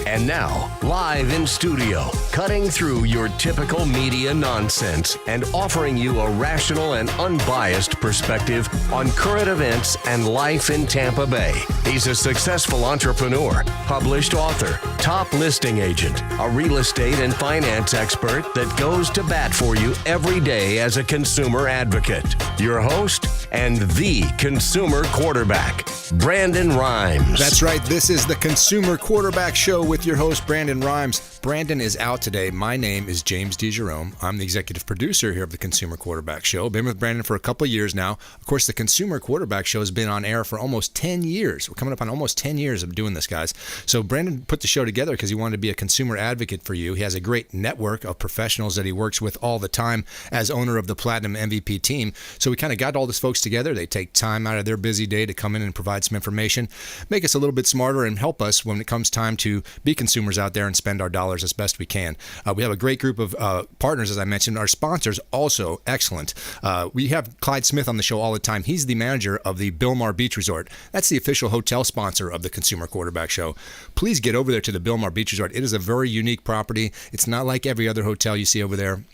And now, live in studio, cutting through your typical media nonsense and offering you a rational and unbiased perspective on current events and life in Tampa Bay. He's a successful entrepreneur, published author, top listing agent, a real estate and finance expert that goes to bat for you every day as a consumer advocate. Your host and the consumer quarterback, Brandon Rhymes. That's right. This is the Consumer Quarterback Show with your host, Brandon Rhymes. Brandon is out today. My name is James DeJerome. I'm the executive producer here of the Consumer Quarterback Show. Been with Brandon for a couple of years now. Of course, the Consumer Quarterback Show has been on air for almost 10 years. We're coming up on almost 10 years of doing this, guys. So Brandon put the show together because he wanted to be a consumer advocate for you. He has a great network of professionals that he works with all the time as owner of the Platinum MVP team. So we kind of got all these folks together. They take time out of their busy day to come in and provide some information, make us a little bit smarter, and help us when it comes time to be consumers out there and spend our dollars as best we can. We have a great group of partners, as I mentioned. Our sponsors also excellent. We have Clyde Smith on the show all the time. He's the manager of the Bilmar Beach Resort. That's the official hotel sponsor of the Consumer Quarterback Show. Please get over there to the Bilmar Beach Resort. It is a very unique property. It's not like every other hotel you see over there.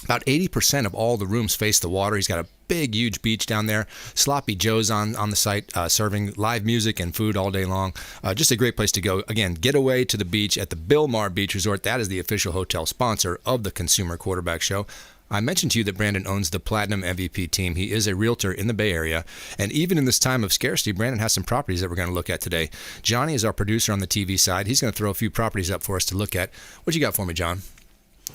About 80% of all the rooms face the water. He's got a big, huge beach down there. Sloppy Joe's on the site, serving live music and food all day long. Just a great place to go. Again, get away to the beach at the Bilmar Beach Resort. That is the official hotel sponsor of the Consumer Quarterback Show. I mentioned to you that Brandon owns the Platinum MVP team. He is a realtor in the Bay Area. And even in this time of scarcity, Brandon has some properties that we're going to look at today. Johnny is our producer on the TV side. He's going to throw a few properties up for us to look at. What you got for me, John?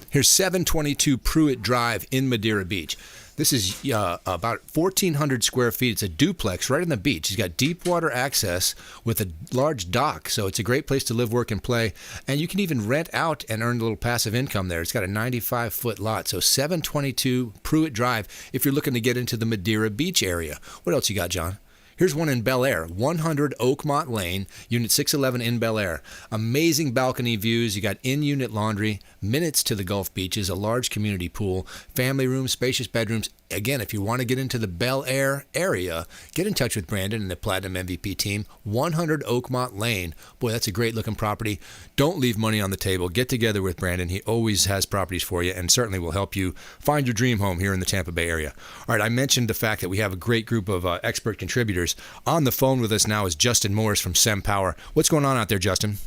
Here's 722 Pruitt Drive in Madeira Beach. This is about 1,400 square feet. It's a duplex right on the beach. He's got deep water access with a large dock, so it's a great place to live, work, and play. And you can even rent out and earn a little passive income there. It's got a 95-foot lot, so 722 Pruitt Drive if you're looking to get into the Madeira Beach area. What else you got, John? Here's one in Bel Air, 100 Oakmont Lane, Unit 611 in Bel Air. Amazing balcony views. You got in-unit laundry, minutes to the Gulf beaches, a large community pool, family rooms, spacious bedrooms. Again, if you want to get into the Bel Air area, get in touch with Brandon and the Platinum MVP team. 100 Oakmont Lane. Boy, that's a great-looking property. Don't leave money on the table. Get together with Brandon. He always has properties for you and certainly will help you find your dream home here in the Tampa Bay area. All right, I mentioned the fact that we have a great group of expert contributors. On the phone with us now is Justin Morris from SEM Power. What's going on out there, Justin?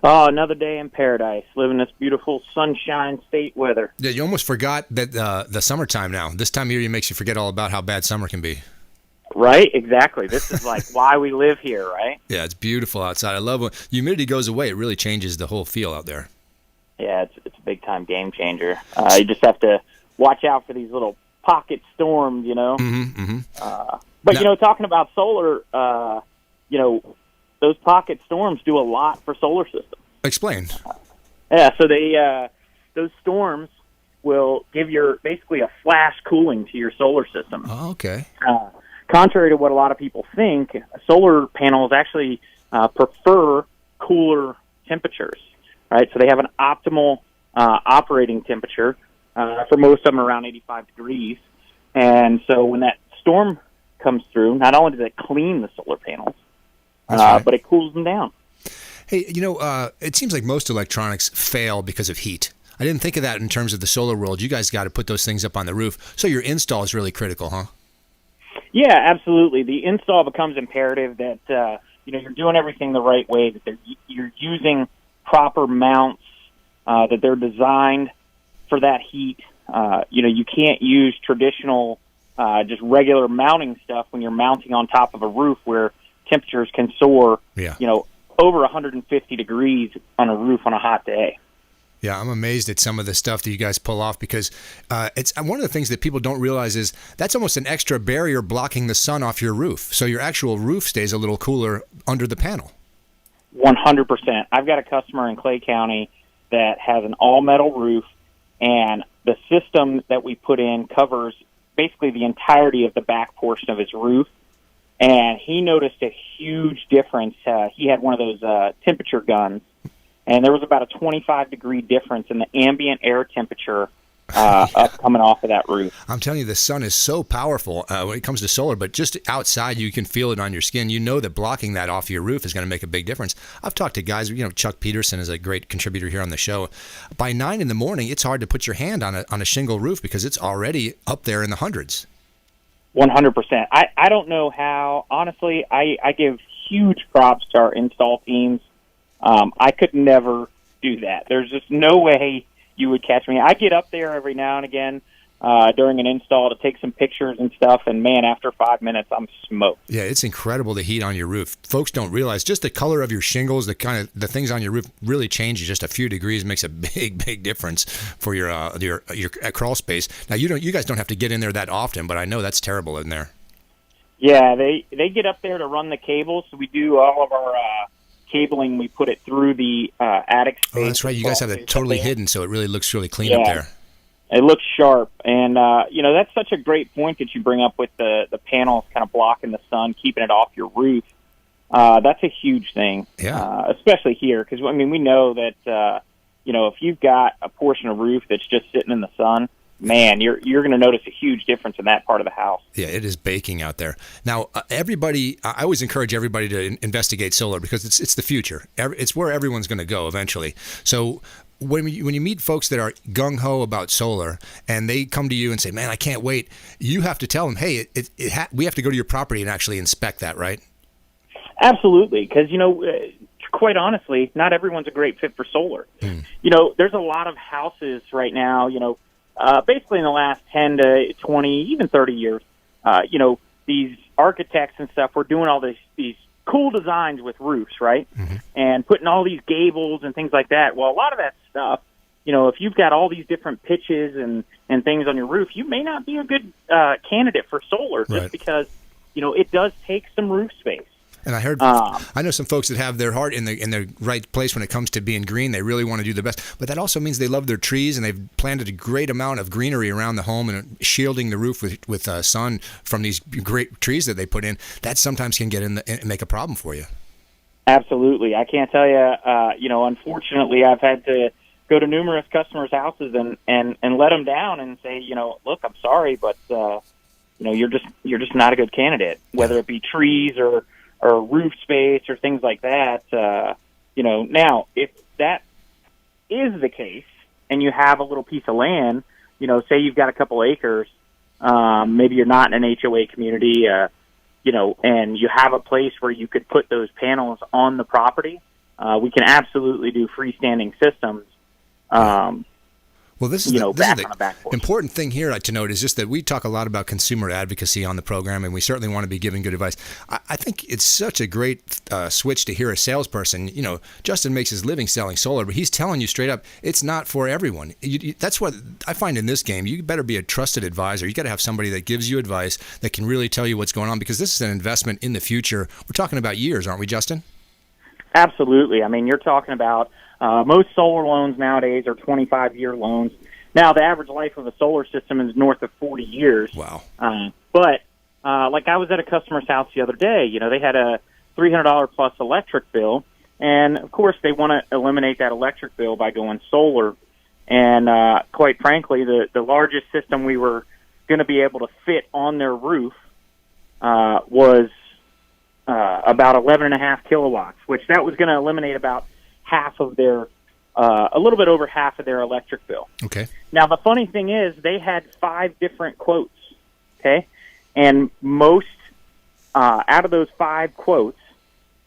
Oh, another day in paradise, living this beautiful sunshine state weather. Yeah, you almost forgot that the summertime now. This time of year makes you forget all about how bad summer can be. Right, exactly. This is like why we live here, right? Yeah, it's beautiful outside. I love when humidity goes away. It really changes the whole feel out there. Yeah, it's a big-time game changer. You just have to watch out for these little pocket storms, you know? But, you know, talking about solar, you know, those pocket storms do a lot for solar systems. Explain. Yeah, so those storms will give basically a flash cooling to your solar system. Oh, okay. Contrary to what a lot of people think, solar panels actually prefer cooler temperatures, right? So they have an optimal operating temperature, for most of them around 85 degrees. And so when that storm comes through, not only does it clean the solar panels, right, but it cools them down. Hey, you know, it seems like most electronics fail because of heat. I didn't think of that in terms of the solar world. You guys got to put those things up on the roof. So your install is really critical, huh? Yeah, absolutely. The install becomes imperative that, you know, you're doing everything the right way, that you're using proper mounts, that they're designed for that heat. You know, you can't use traditional, just regular mounting stuff when you're mounting on top of a roof where temperatures can soar, you know, over 150 degrees on a roof on a hot day. Yeah, I'm amazed at some of the stuff that you guys pull off because it's one of the things that people don't realize is that's almost an extra barrier blocking the sun off your roof. So your actual roof stays a little cooler under the panel. 100%. I've got a customer in Clay County that has an all-metal roof, and the system that we put in covers basically the entirety of the back portion of his roof. And he noticed a huge difference. He had one of those temperature guns, and there was about a 25-degree difference in the ambient air temperature up coming off of that roof. I'm telling you, the sun is so powerful when it comes to solar, but just outside, you can feel it on your skin. You know that blocking that off your roof is going to make a big difference. I've talked to guys, Chuck Peterson is a great contributor here on the show. By 9 in the morning, it's hard to put your hand on a shingle roof because it's already up there in the hundreds. 100%. I don't know how, honestly, I give huge props to our install teams. I could never do that. There's just no way you would catch me. I get up there every now and again during an install to take some pictures and stuff, and man, after 5 minutes, I'm smoked. Yeah, it's incredible the heat on your roof. Folks don't realize just the color of your shingles, the things on your roof really change. Just a few degrees makes a big difference for your crawl space. Now you guys don't have to get in there that often, but I know that's terrible in there. Yeah, they get up there to run the cables. So we do all of our cabling. We put it through the attic space. Oh, that's right. You guys have it totally hidden, so it really looks really clean up there. It looks sharp, and that's such a great point that you bring up with the panels kind of blocking the sun, keeping it off your roof. That's a huge thing, especially here, because we know that if you've got a portion of roof that's just sitting in the sun, man, you're going to notice a huge difference in that part of the house. Yeah, it is baking out there. Now, I always encourage everybody to investigate solar because it's the future. It's where everyone's going to go eventually. So when you meet folks that are gung-ho about solar and they come to you and say, man, I can't wait, you have to tell them, hey, we have to go to your property and actually inspect that, right? Absolutely, because, quite honestly, not everyone's a great fit for solar. There's a lot of houses right now, basically in the last 10 to 20, even 30 years, these architects and stuff were doing all these cool designs with roofs, right? Mm-hmm. And putting all these gables and things like that. Well, a lot of that stuff, if you've got all these different pitches and things on your roof, you may not be a good candidate for solar just because, it does take some roof space. And I know some folks that have their heart in the right place when it comes to being green. They really want to do the best. But that also means they love their trees, and they've planted a great amount of greenery around the home and shielding the roof with sun from these great trees that they put in. That sometimes can get in and make a problem for you. Absolutely. I can't tell you, unfortunately, I've had to go to numerous customers' houses and let them down and say, look, I'm sorry, but, you're just not a good candidate, whether it be trees or roof space or things like that. Now, if that is the case and you have a little piece of land, say you've got a couple acres, maybe you're not in an HOA community, and you have a place where you could put those panels on the property, we can absolutely do freestanding systems. Well, this is the important thing here to note is just that we talk a lot about consumer advocacy on the program, and we certainly want to be giving good advice. I think it's such a great switch to hear a salesperson. Justin makes his living selling solar, but he's telling you straight up, it's not for everyone. That's what I find in this game. You better be a trusted advisor. You got to have somebody that gives you advice that can really tell you what's going on, because this is an investment in the future. We're talking about years, aren't we, Justin? Absolutely. You're talking about most solar loans nowadays are 25-year loans. Now, the average life of a solar system is north of 40 years. Wow. But like I was at a customer's house the other day, they had a $300 plus electric bill. And, of course, they want to eliminate that electric bill by going solar. And quite frankly, the largest system we were going to be able to fit on their roof was about 11.5 kilowatts, which that was going to eliminate about half of their, a little bit over half of their electric bill. Okay. Now, the funny thing is they had 5 different quotes, okay? And most, out of those 5 quotes,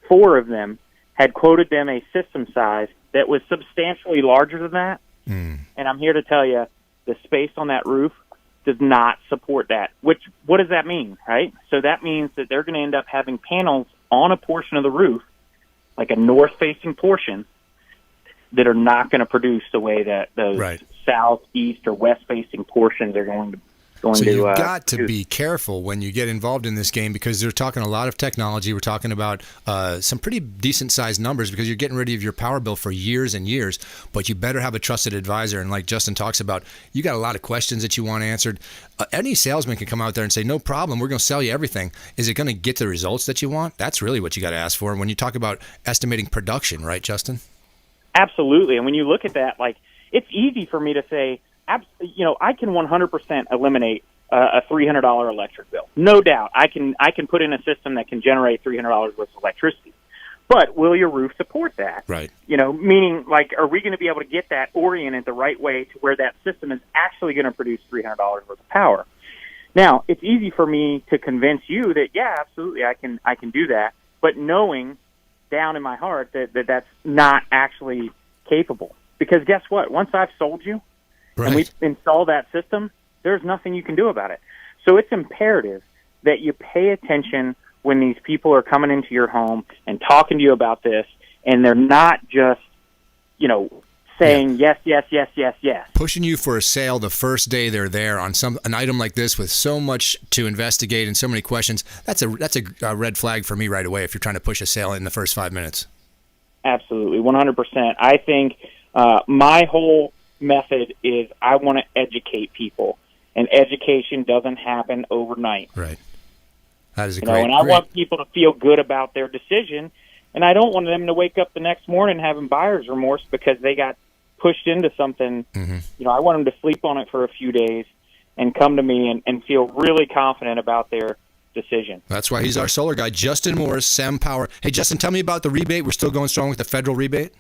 4 of them had quoted them a system size that was substantially larger than that. Mm. And I'm here to tell you, the space on that roof does not support that. What does that mean, right? So that means that they're going to end up having panels on a portion of the roof, like a north-facing portion, that are not going to produce the way that those south, east, or west-facing portions are going to. So you've got to be careful when you get involved in this game, because they're talking a lot of technology. We're talking about some pretty decent-sized numbers, because you're getting rid of your power bill for years and years. But you better have a trusted advisor. And like Justin talks about, you got a lot of questions that you want answered. Any salesman can come out there and say, no problem, we're going to sell you everything. Is it going to get the results that you want? That's really what you got to ask for when you talk about estimating production, right, Justin? Absolutely. And when you look at that, like, it's easy for me to say, I can 100% eliminate a $300 electric bill. No doubt. I can put in a system that can generate $300 worth of electricity. But will your roof support that? Right. Meaning, like, are we going to be able to get that oriented the right way to where that system is actually going to produce $300 worth of power? Now, it's easy for me to convince you that, yeah, absolutely, I can do that, but knowing down in my heart that that's not actually capable. Because guess what? Once I've sold you and we install that system, there's nothing you can do about it. So it's imperative that you pay attention when these people are coming into your home and talking to you about this, and they're not just, saying yes, yes, yes, yes, yes. Pushing you for a sale the first day they're there on an item like this with so much to investigate and so many questions, that's a red flag for me right away if you're trying to push a sale in the first 5 minutes. Absolutely, 100%. I think my whole method is I want to educate people, and education doesn't happen overnight. Right. That is I want people to feel good about their decision, and I don't want them to wake up the next morning having buyer's remorse because they got pushed into something. Mm-hmm. I want them to sleep on it for a few days and come to me and feel really confident about their decision. That's why he's our solar guy, Justin Morris, SEM Power. Hey, Justin, tell me about the rebate. We're still going strong with the federal rebate?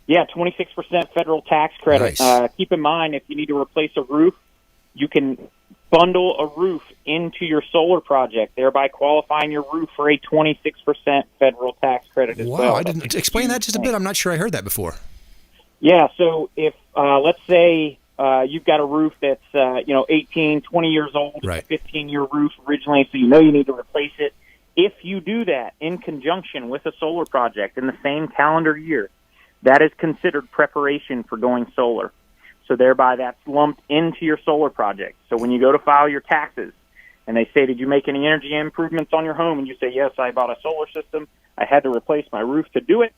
Yeah, 26% federal tax credit. Nice. Keep in mind, if you need to replace a roof, you can bundle a roof into your solar project, thereby qualifying your roof for a 26% federal tax credit as well. Wow, I didn't explain that just a bit. I'm not sure I heard that before. Yeah, so if, let's say, you've got a roof that's, 18, 20 years old, right. It's a 15-year roof originally, so you need to replace it. If you do that in conjunction with a solar project in the same calendar year, that is considered preparation for going solar. So thereby that's lumped into your solar project. So when you go to file your taxes and they say, did you make any energy improvements on your home? And you say, yes, I bought a solar system. I had to replace my roof to do it.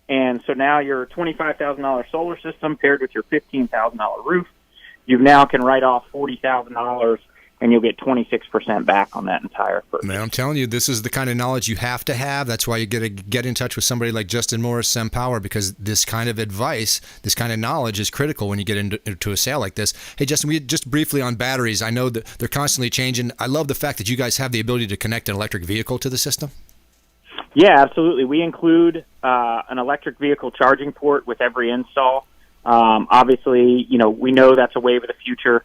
And so now your $25,000 solar system paired with your $15,000 roof, you now can write off $40,000 and you'll get 26% back on that entire purchase. Man, I'm telling you, this is the kind of knowledge you have to have. That's why you got to get in touch with somebody like Justin Morris, SEM Power, because this kind of advice, this kind of knowledge is critical when you get into a sale like this. Hey, Justin, we just briefly on batteries. I know that they're constantly changing. I love the fact that you guys have the ability to connect an electric vehicle to the system. Yeah, absolutely. We include an electric vehicle charging port with every install. Obviously, we know that's a wave of the future.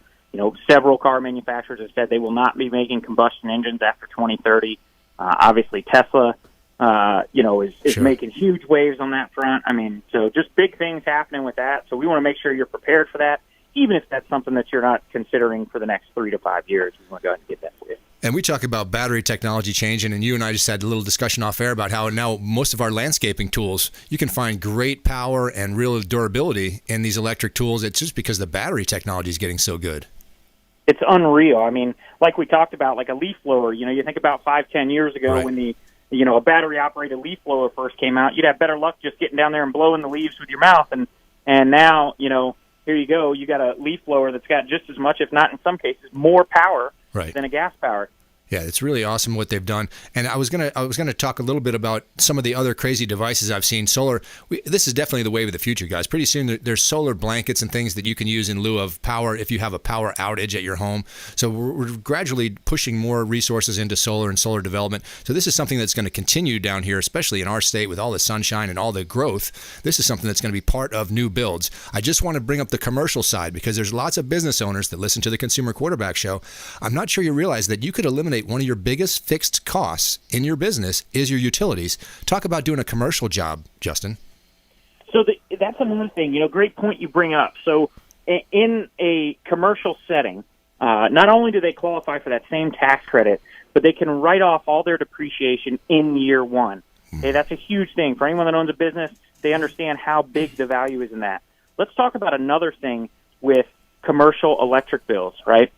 Several car manufacturers have said they will not be making combustion engines after 2030. Obviously, Tesla, is Sure. making huge waves on that front. I mean, so just big things happening with that. So we want to make sure you're prepared for that, even if that's something that you're not considering for the next 3 to 5 years. We want to go ahead and get that for you. And we talk about battery technology changing, and you and I just had a little discussion off air about how now most of our landscaping tools, you can find great power and real durability in these electric tools. It's just because the battery technology is getting so good. It's unreal. I mean, like we talked about, like a leaf blower, you think about 5-10 years ago Right. when a battery-operated leaf blower first came out, you'd have better luck just getting down there and blowing the leaves with your mouth. And now, here you go, you got a leaf blower that's got just as much, if not in some cases, more power Right. than a gas power. Yeah, it's really awesome what they've done. And I was gonna talk a little bit about some of the other crazy devices I've seen. Solar. This is definitely the wave of the future, guys. Pretty soon there's solar blankets and things that you can use in lieu of power if you have a power outage at your home. So we're gradually pushing more resources into solar and solar development. So this is something that's going to continue down here, especially in our state with all the sunshine and all the growth. This is something that's going to be part of new builds. I just want to bring up the commercial side because there's lots of business owners that listen to the Consumer Quarterback Show. I'm not sure you realize that you could eliminate one of your biggest fixed costs in your business is your utilities. Talk about doing a commercial job, Justin. So that's another thing. Great point you bring up. So in a commercial setting, not only do they qualify for that same tax credit, but they can write off all their depreciation in year one. Okay, that's a huge thing. For anyone that owns a business, they understand how big the value is in that. Let's talk about another thing with commercial electric bills, right?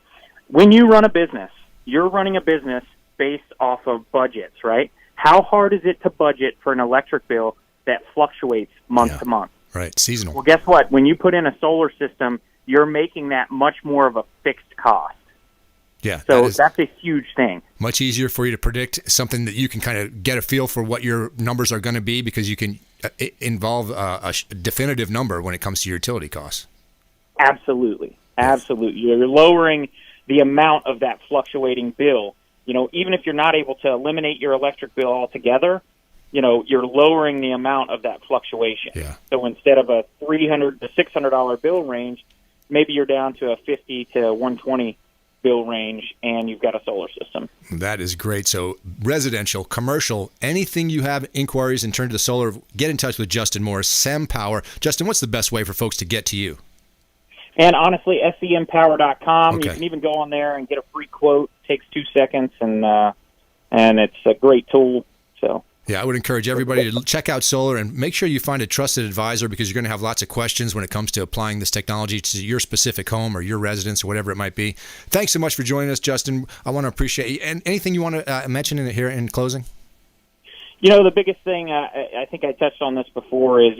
When you run a business, you're running a business based off of budgets, right? How hard is it to budget for an electric bill that fluctuates month to month? Right, seasonal. Well, guess what? When you put in a solar system, you're making that much more of a fixed cost. Yeah, So that's a huge thing. Much easier for you to predict something that you can kind of get a feel for what your numbers are going to be because you can involve a definitive number when it comes to your utility costs. Absolutely. Absolutely. You're lowering the amount of that fluctuating bill. Even if you're not able to eliminate your electric bill altogether, you're lowering the amount of that fluctuation. Yeah. So instead of a $300 to $600 bill range, maybe you're down to a $50 to $120 bill range, and you've got a solar system. That is great. So residential, commercial, anything you have inquiries in terms of solar, get in touch with Justin Morris, SEM Power. Justin, what's the best way for folks to get to you? And honestly, sempower.com. Okay. You can even go on there and get a free quote. It takes 2 seconds, and it's a great tool. So. Yeah, I would encourage everybody to check out solar and make sure you find a trusted advisor, because you're going to have lots of questions when it comes to applying this technology to your specific home or your residence or whatever it might be. Thanks so much for joining us, Justin. I want to appreciate you. And anything you want to mention here in closing? The biggest thing, I think I touched on this before, is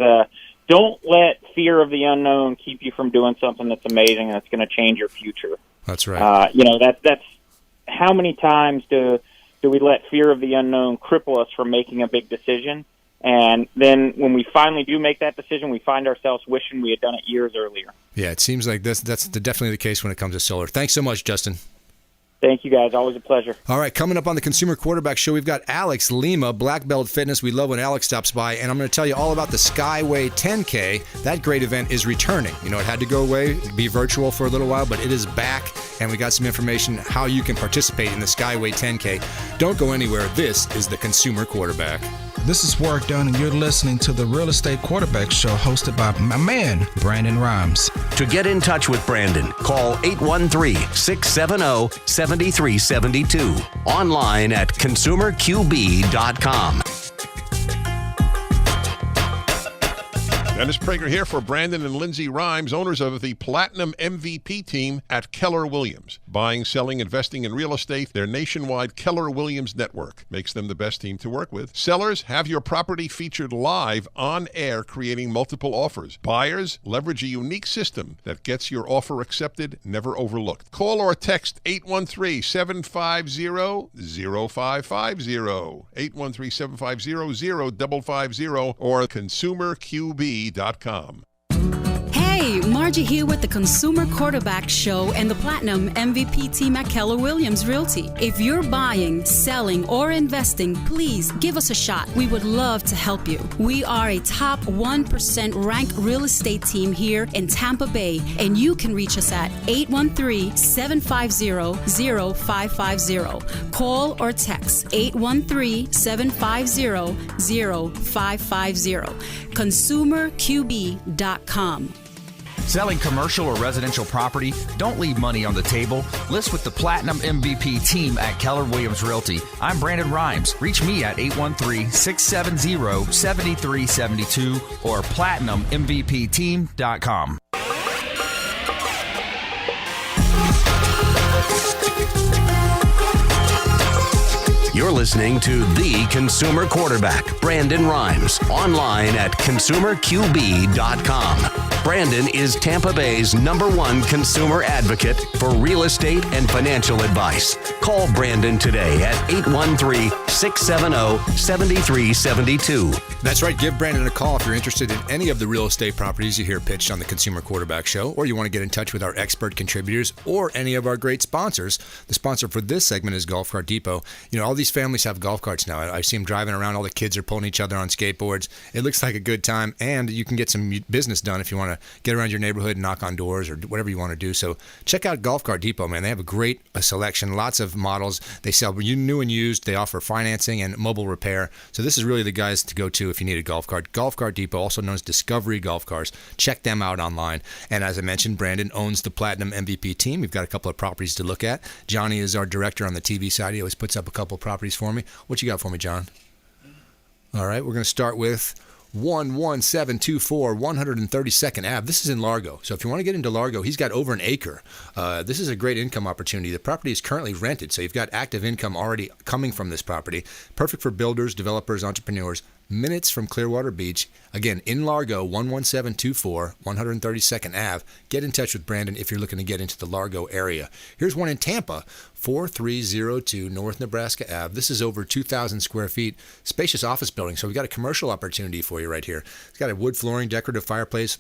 don't let fear of the unknown keep you from doing something that's amazing and that's going to change your future. That's right. That's how many times do we let fear of the unknown cripple us from making a big decision? And then when we finally do make that decision, we find ourselves wishing we had done it years earlier. Yeah, it seems like that's definitely the case when it comes to solar. Thanks so much, Justin. Thank you, guys. Always a pleasure. All right, coming up on the Consumer Quarterback Show, we've got Alex Lima, Blackbelt Fitness. We love when Alex stops by, and I'm going to tell you all about the Skyway 10K. That great event is returning. It had to go away, be virtual for a little while, but it is back, and we got some information how you can participate in the Skyway 10K. Don't go anywhere. This is the Consumer Quarterback. This is Warwick Dunn, and you're listening to the Real Estate Quarterback Show hosted by my man, Brandon Rhymes. To get in touch with Brandon, call 813-670-7372. Online at consumerqb.com. Dennis Prager here for Brandon and Lindsay Rhymes, owners of the Platinum MVP team at Keller Williams. Buying, selling, investing in real estate, their nationwide Keller Williams network makes them the best team to work with. Sellers, have your property featured live on air, creating multiple offers. Buyers, leverage a unique system that gets your offer accepted, never overlooked. Call or text 813-750-0550, 813-750-0550, or consumerqb.com. Hey, Margie here with the Consumer Quarterback Show and the Platinum MVP team at Keller Williams Realty. If you're buying, selling, or investing, please give us a shot. We would love to help you. We are a top 1% ranked real estate team here in Tampa Bay, and you can reach us at 813-750-0550. Call or text 813-750-0550. ConsumerQB.com. Selling commercial or residential property? Don't leave money on the table. List with the Platinum MVP team at Keller Williams Realty. I'm Brandon Rhymes. Reach me at 813-670-7372 or platinummvpteam.com. You're listening to The Consumer Quarterback, Brandon Rhymes, online at consumerqb.com. Brandon is Tampa Bay's #1 consumer advocate for real estate and financial advice. Call Brandon today at 813-670-7372. That's right. Give Brandon a call if you're interested in any of the real estate properties you hear pitched on the Consumer Quarterback Show, or you want to get in touch with our expert contributors or any of our great sponsors. The sponsor for this segment is Golf Cart Depot. All these families have golf carts now. I see them driving around. All the kids are pulling each other on skateboards. It looks like a good time, and you can get some business done if you want to get around your neighborhood and knock on doors or whatever you want to do. So check out Golf Cart Depot, man. They have a great selection, lots of models. They sell new and used. They offer financing and mobile repair. So this is really the guys to go to if you need a golf cart. Golf Cart Depot, also known as Discovery Golf Cars. Check them out online. And as I mentioned, Brandon owns the Platinum MVP team. We've got a couple of properties to look at. Johnny is our director on the TV side. He always puts up a couple of properties for me. What you got for me, John? All right, we're going to start with 11724 132nd Ave. This is in Largo. So if you want to get into Largo, he's got over an acre. This is a great income opportunity. The property is currently rented, so you've got active income already coming from this property. Perfect for builders, developers, entrepreneurs. Minutes from Clearwater Beach. Again, in Largo, 11724 132nd Ave. Get in touch with Brandon if you're looking to get into the Largo area. Here's one in Tampa, 4302 North Nebraska Ave. This is over 2,000 square feet. Spacious office building. So we've got a commercial opportunity for you right here. It's got a wood flooring, decorative fireplace,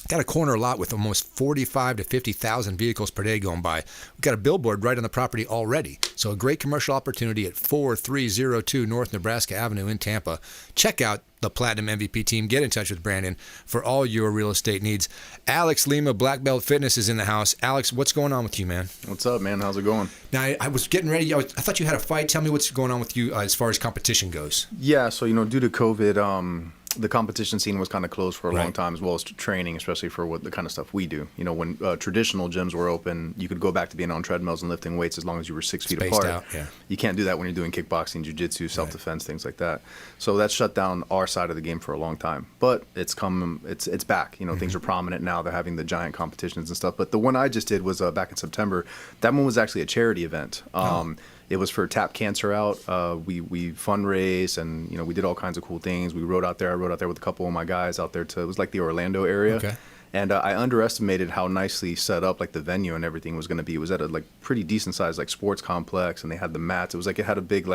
Got a corner lot with almost 45 to 50,000 vehicles per day going by. We've got a billboard right on the property already. So a great commercial opportunity at 4302 North Nebraska Avenue in Tampa. Check out the Platinum MVP team. Get in touch with Brandon for all your real estate needs. Alex Lima, Blackbelt Fitness, is in the house. Alex, what's going on with you, man? What's up, man? How's it going? Now, I was getting ready. I thought you had a fight. Tell me what's going on with you as far as competition goes. Yeah, so, due to COVID, the competition scene was kind of closed for a long time, as well as training, especially for what the kind of stuff we do. When traditional gyms were open, you could go back to being on treadmills and lifting weights as long as you were 6 feet apart. Out, yeah. You can't do that when you're doing kickboxing, jiu-jitsu, self-defense, things like that. So that shut down our side of the game for a long time. But it's back. Things are prominent now. They're having the giant competitions and stuff. But the one I just did was back in September. That one was actually a charity event. It was for Tap Cancer Out. We fundraised, and we did all kinds of cool things. I rode out there with a couple of my guys out there it was like the Orlando area. Okay. And I underestimated how nicely set up the venue and everything was going to be. It was at a pretty decent sized sports complex, and they had the mats. It was it had a big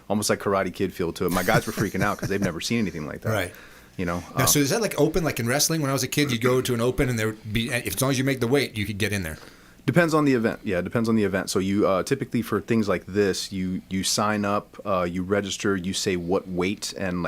almost like Karate Kid feel to it. My guys were freaking out because they've never seen anything like that. Right. Now, so is that open in wrestling? When I was a kid, you'd go to an open, and there would be, as long as you make the weight, you could get in there. Depends on the event. Yeah, it depends on the event. So you typically, for things like this, you sign up, you register, you say what weight and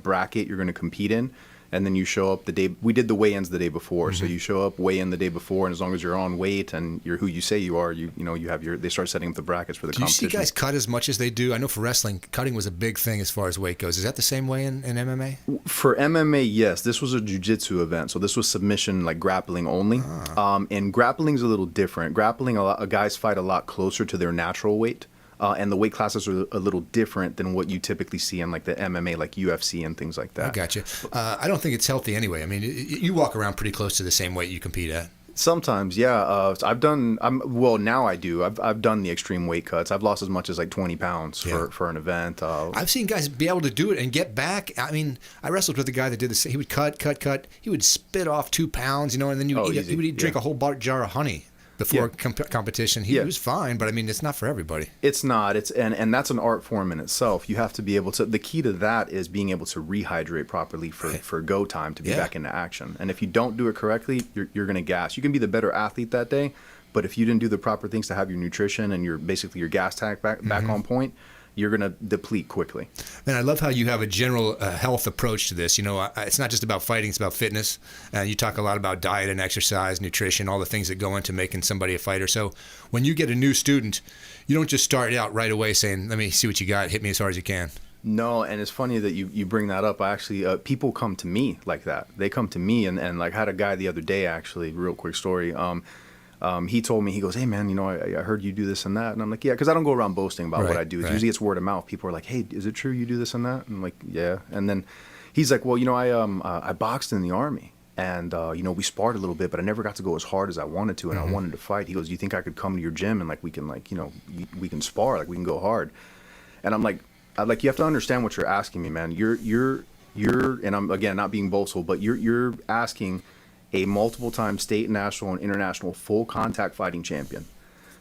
bracket you're going to compete in, and then you show up the day. We did the weigh-ins the day before, so you show up, weigh in the day before, and as long as you're on weight and you're who you say you are, you have your. They start setting up the brackets for the competition. Do you see guys cut as much as they do? I know for wrestling, cutting was a big thing as far as weight goes. Is that the same way in MMA? For MMA, yes. This was a jiu-jitsu event, so this was submission, grappling only. And grappling's a little different. Grappling, guys fight a lot closer to their natural weight. And the weight classes are a little different than what you typically see in the MMA, UFC and things like that. I got you. I don't think it's healthy anyway. I mean, you walk around pretty close to the same weight you compete at. Sometimes, yeah. Now I do. I've done the extreme weight cuts. I've lost as much as 20 pounds for an event. I've seen guys be able to do it and get back. I mean, I wrestled with a guy that did this. He would cut. He would spit off 2 pounds, and then he would drink a whole jar of honey before competition. He was fine, but I mean, it's not for everybody. It's not. And that's an art form in itself. You have to be able to. The key to that is being able to rehydrate properly for go time to be back into action. And if you don't do it correctly, you're going to gas. You can be the better athlete that day, but if you didn't do the proper things to have your nutrition and your gas tank back on point, you're going to deplete quickly. Man, I love how you have a general health approach to this. It's not just about fighting, it's about fitness. You talk a lot about diet and exercise, nutrition, all the things that go into making somebody a fighter. So when you get a new student, you don't just start out right away saying, let me see what you got, hit me as hard as you can. No, and it's funny that you bring that up. I actually, people come to me like that. They come to me, and I had a guy the other day, actually, real quick story. He told me, he goes, hey, man, I heard you do this and that. And I'm like, yeah, because I don't go around boasting about what I do. Usually it's word of mouth. People are like, hey, is it true you do this and that? And I'm like, yeah. And then he's like, well, I boxed in the Army. And, we sparred a little bit, but I never got to go as hard as I wanted to. And I wanted to fight. He goes, do you think I could come to your gym and we can we can spar, we can go hard? And I'm like, you have to understand what you're asking me, man. You're, and I'm, again, not being boastful, but you're asking a multiple-time state, national, and international full contact fighting champion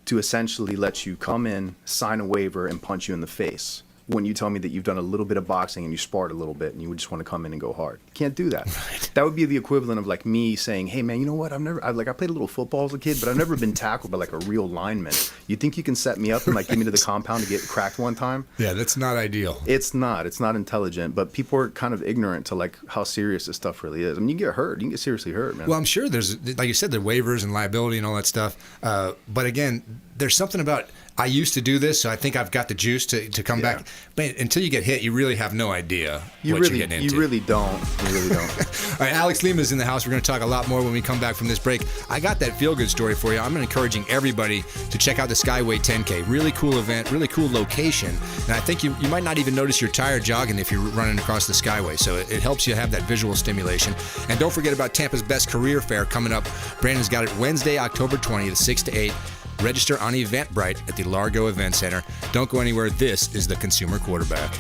to essentially let you come in, sign a waiver, and punch you in the face when you tell me that you've done a little bit of boxing and you sparred a little bit and you would just want to come in and go hard. You can't do that. Right. That would be the equivalent of me saying, hey, man, you know what? I played a little football as a kid, but I've never been tackled by a real lineman. You think you can set me up and get me to the compound to get cracked one time? Yeah, that's not ideal. It's not. It's not intelligent, but people are kind of ignorant to how serious this stuff really is. I mean, you get hurt. You can get seriously hurt, man. Well, I'm sure there's, like you said, there are waivers and liability and all that stuff. But again, there's something about, I used to do this, so I think I've got the juice to come back. But until you get hit, you really have no idea what you're getting into. You really don't. All right, Alex Lima's in the house. We're going to talk a lot more when we come back from this break. I got that feel-good story for you. I'm encouraging everybody to check out the Skyway 10K. Really cool event, really cool location. And I think you might not even notice your tire jogging if you're running across the Skyway. So it helps you have that visual stimulation. And don't forget about Tampa's Best Career Fair coming up. Brandon's got it Wednesday, October 20th, 6 to 8. Register on Eventbrite at the Largo Event Center. Don't go anywhere. This is the Consumer Quarterback.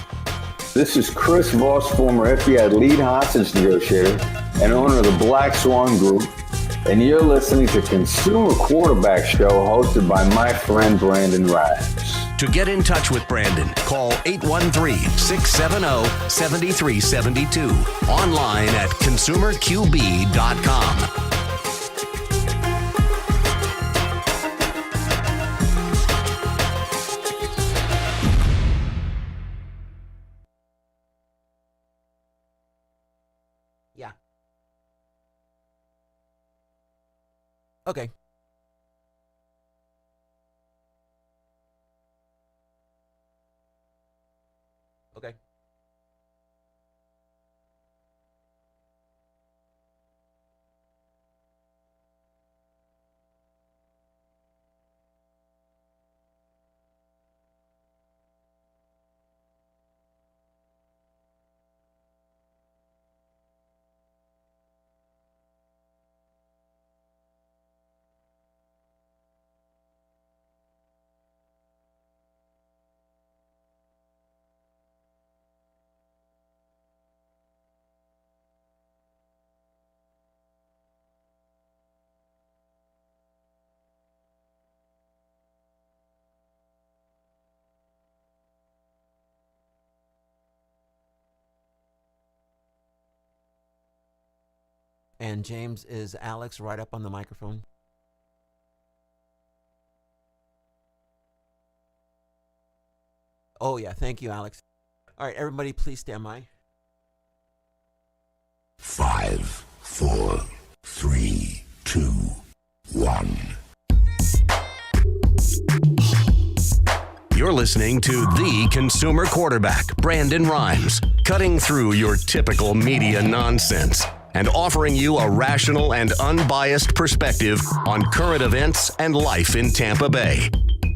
This is Chris Voss, former FBI lead hostage negotiator and owner of the Black Swan Group, and you're listening to Consumer Quarterback Show hosted by my friend Brandon Rhymes. To get in touch with Brandon, call 813-670-7372. Online at consumerqb.com. Yeah. Okay. Okay. And James, is Alex right up on the microphone? Oh, yeah. Thank you, Alex. All right, everybody, please stand by. 5, 4, 3, 2, 1. You're listening to the consumer quarterback, Brandon Rhymes, cutting through your typical media nonsense and offering you a rational and unbiased perspective on current events and life in Tampa Bay.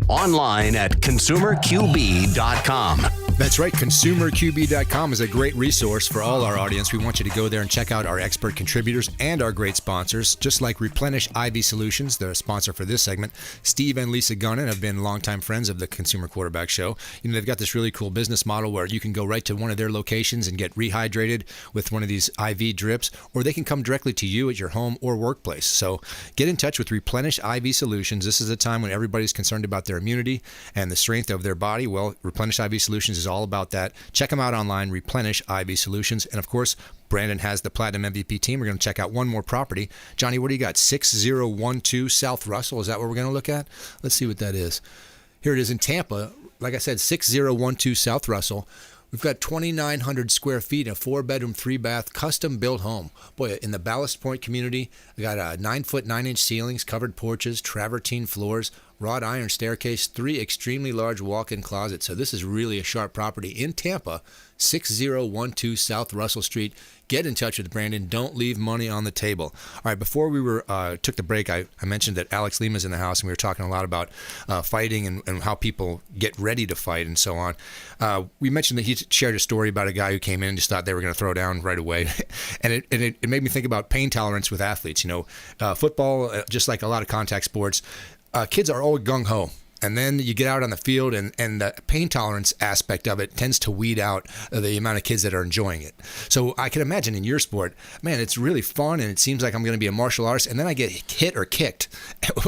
Online at consumerqb.com. That's right. ConsumerQB.com is a great resource for all our audience. We want you to go there and check out our expert contributors and our great sponsors, just like Replenish IV Solutions, the sponsor for this segment. Steve and Lisa Gunnan have been longtime friends of the Consumer Quarterback Show. You know, they've got this really cool business model where you can go right to one of their locations and get rehydrated with one of these IV drips, or they can come directly to you at your home or workplace. So get in touch with Replenish IV Solutions. This is a time when everybody's concerned about their immunity and the strength of their body. Well, Replenish IV Solutions is all about that. Check them out online, Replenish IV Solutions. And of course, Brandon has the Platinum MVP team. We're going to check out one more property. Johnny, what do you got? 6012 South Russell. Is that what we're going to look at? Let's see what that is. Here it is in Tampa. Like I said, 6012 South Russell. We've got 2,900 square feet in a 4-bedroom, 3-bath, custom-built home. Boy, in the Ballast Point community, we got 9-foot, 9-inch ceilings, covered porches, travertine floors, wrought iron staircase, 3 extremely large walk-in closets. So this is really a sharp property in Tampa, 6012 South Russell Street. Get in touch with Brandon. Don't leave money on the table. All right, before we took the break, I mentioned that Alex Lima's in the house, and we were talking a lot about fighting and how people get ready to fight and so on. We mentioned that he shared a story about a guy who came in and just thought they were going to throw down right away. and it made me think about pain tolerance with athletes. You know, football, just like a lot of contact sports, kids are all gung-ho. And then you get out on the field, and the pain tolerance aspect of it tends to weed out the amount of kids that are enjoying it. So I can imagine in your sport, man, it's really fun, and it seems like I'm going to be a martial artist, and then I get hit or kicked.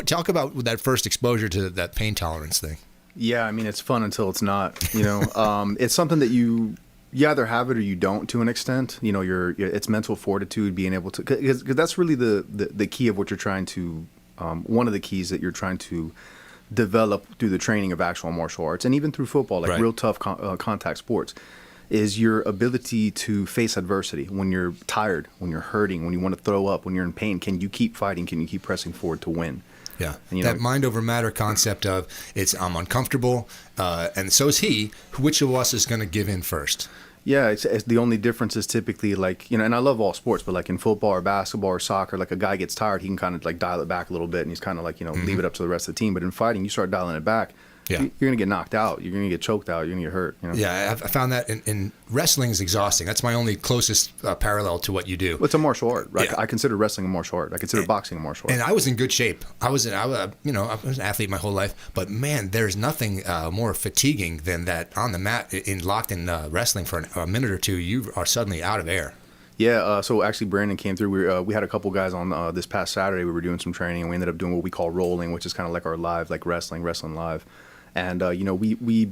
Talk about that first exposure to that pain tolerance thing. Yeah, I mean, it's fun until it's not. You know, it's something that you either have it or you don't to an extent. You know, it's mental fortitude, being able to, because that's really the key of what you're trying to. One of the keys that you're trying to develop through the training of actual martial arts, and even through football, like real tough contact sports, is your ability to face adversity when you're tired, when you're hurting, when you want to throw up, when you're in pain. Can you keep fighting? Can you keep pressing forward to win? Yeah, and, that mind over matter concept of I'm uncomfortable, and so is he. Which of us is going to give in first? Yeah, it's the only difference is typically, like, you know, and I love all sports, but like in football or basketball or soccer, like a guy gets tired, he can kind of like dial it back a little bit, and he's kind of like, you know, leave it up to the rest of the team. But in fighting, you start dialing it back. Yeah. You're going to get knocked out. You're going to get choked out. You're going to get hurt. You know? Yeah, I found that in wrestling is exhausting. That's my only closest parallel to what you do. Well, it's a martial art, right? Yeah. I consider wrestling a martial art. I consider boxing a martial art. And I was in good shape. I was an athlete my whole life. But man, there's nothing more fatiguing than that on the mat, locked in wrestling for a minute or two. You are suddenly out of air. Yeah, so actually Brandon came through. We had a couple guys on this past Saturday. We were doing some training, and we ended up doing what we call rolling, which is kind of like our live, like wrestling live. And we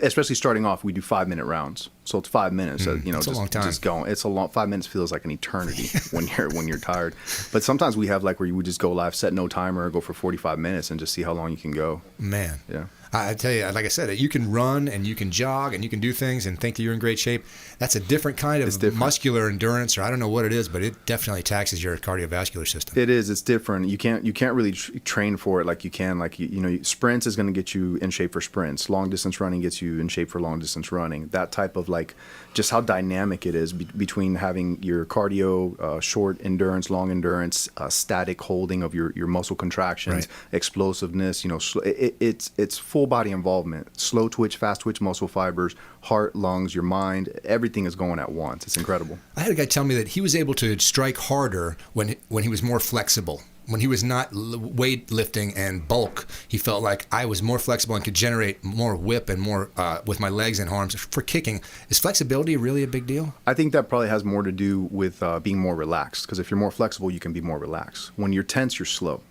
especially starting off, we do 5-minute rounds. So it's 5 minutes. It's a long time. Just going. It's a long 5 minutes feels like an eternity when you're tired. But sometimes we have like where you would just go live, set no timer, go for 45 minutes, and just see how long you can go. Man, yeah. I tell you, like I said, you can run and you can jog and you can do things and think that you're in great shape. That's a different kind of muscular endurance, or I don't know what it is, but it definitely taxes your cardiovascular system. It is. It's different. You can't really train for it like you can. Like sprints is going to get you in shape for sprints. Long distance running gets you in shape for long distance running. That type of like just how dynamic it is between having your cardio, short endurance, long endurance, static holding of your muscle contractions, explosiveness. It's full body involvement, slow twitch, fast twitch muscle fibers, heart, lungs, your mind, everything is going at once. It's incredible. I had a guy tell me that he was able to strike harder when he was more flexible. When he was not weightlifting and bulk, he felt like I was more flexible and could generate more whip and more with my legs and arms for kicking. Is flexibility really a big deal? I think that probably has more to do with being more relaxed, because if you're more flexible, you can be more relaxed. When you're tense, you're slow.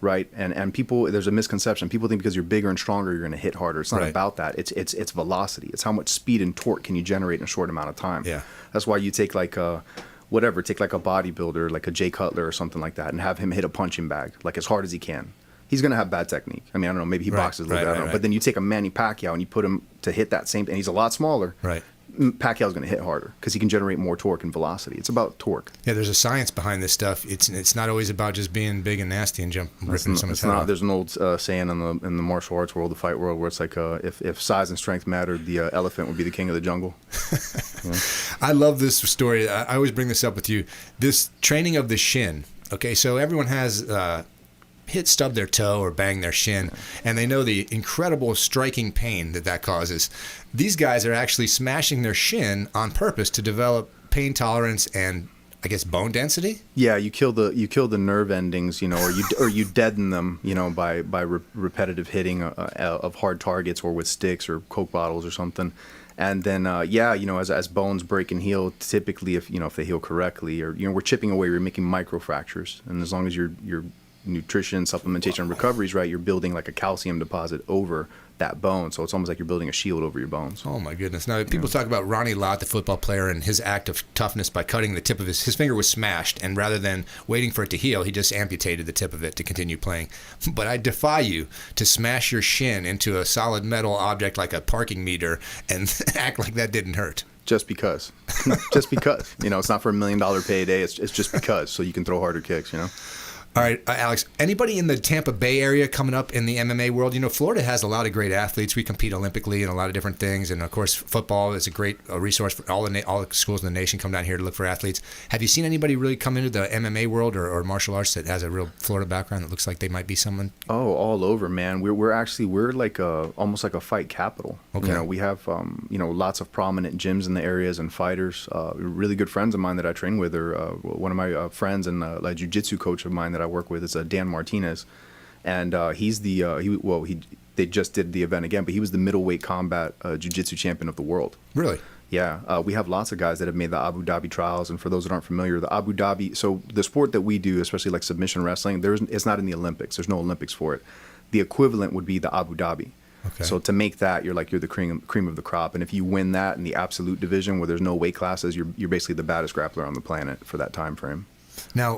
Right, and people, there's a misconception. People think because you're bigger and stronger, you're going to hit harder. It's not about that. It's velocity. It's how much speed and torque can you generate in a short amount of time. Yeah, that's why you take like a bodybuilder, like a Jay Cutler or something like that, and have him hit a punching bag like as hard as he can. He's going to have bad technique. I mean, I don't know, maybe he boxes a little bit, I don't know. But then you take a Manny Pacquiao and you put him to hit that same thing, and he's a lot smaller. Right. Pacquiao's going to hit harder because he can generate more torque and velocity. It's about torque. Yeah, there's a science behind this stuff. It's not always about just being big and nasty and ripping someone's head off. There's an old saying in the martial arts world, the fight world, where it's like if size and strength mattered, the elephant would be the king of the jungle. I love this story. I always bring this up with you. This training of the shin. Okay, so everyone has stub their toe or bang their shin, and they know the incredible striking pain that causes. These guys are actually smashing their shin on purpose to develop pain tolerance and, I guess, bone density. Yeah, you kill the nerve endings, or you deaden them, by repetitive hitting of hard targets or with sticks or Coke bottles or something. And then, as bones break and heal, typically if they heal correctly, or we're chipping away, we're making micro fractures, and as long as your nutrition, supplementation, and recovery is right, you're building like a calcium deposit over that bone. So it's almost like you're building a shield over your bones. Oh my goodness. Now people talk about Ronnie Lott, the football player, and his act of toughness by cutting the tip of his finger was smashed, and rather than waiting for it to heal, he just amputated the tip of it to continue playing. But I defy you to smash your shin into a solid metal object like a parking meter and act like that didn't hurt. Just because. Just because. It's not for $1 million payday. It's just because, so you can throw harder kicks, All right, Alex, anybody in the Tampa Bay area coming up in the MMA world? Florida has a lot of great athletes. We compete Olympically in a lot of different things. And, of course, football is a great resource for all the schools in the nation come down here to look for athletes. Have you seen anybody really come into the MMA world or martial arts that has a real Florida background that looks like they might be someone? Oh, all over, man. We're like almost like a fight capital. Okay. We have, lots of prominent gyms in the areas and fighters. Really good friends of mine that I train with are one of my friends and a jiu-jitsu coach of mine that I work with is Dan Martinez, and he's they just did the event again, but he was the middleweight combat jiu-jitsu champion of the world. Really? Yeah, we have lots of guys that have made the Abu Dhabi trials, and for those that aren't familiar, the Abu Dhabi, so the sport that we do, especially like submission wrestling, it's not in the Olympics. There's no Olympics for it. The equivalent would be the Abu Dhabi. Okay. So to make that, you're the cream of the crop, and if you win that in the absolute division where there's no weight classes, you're basically the baddest grappler on the planet for that time frame. Now,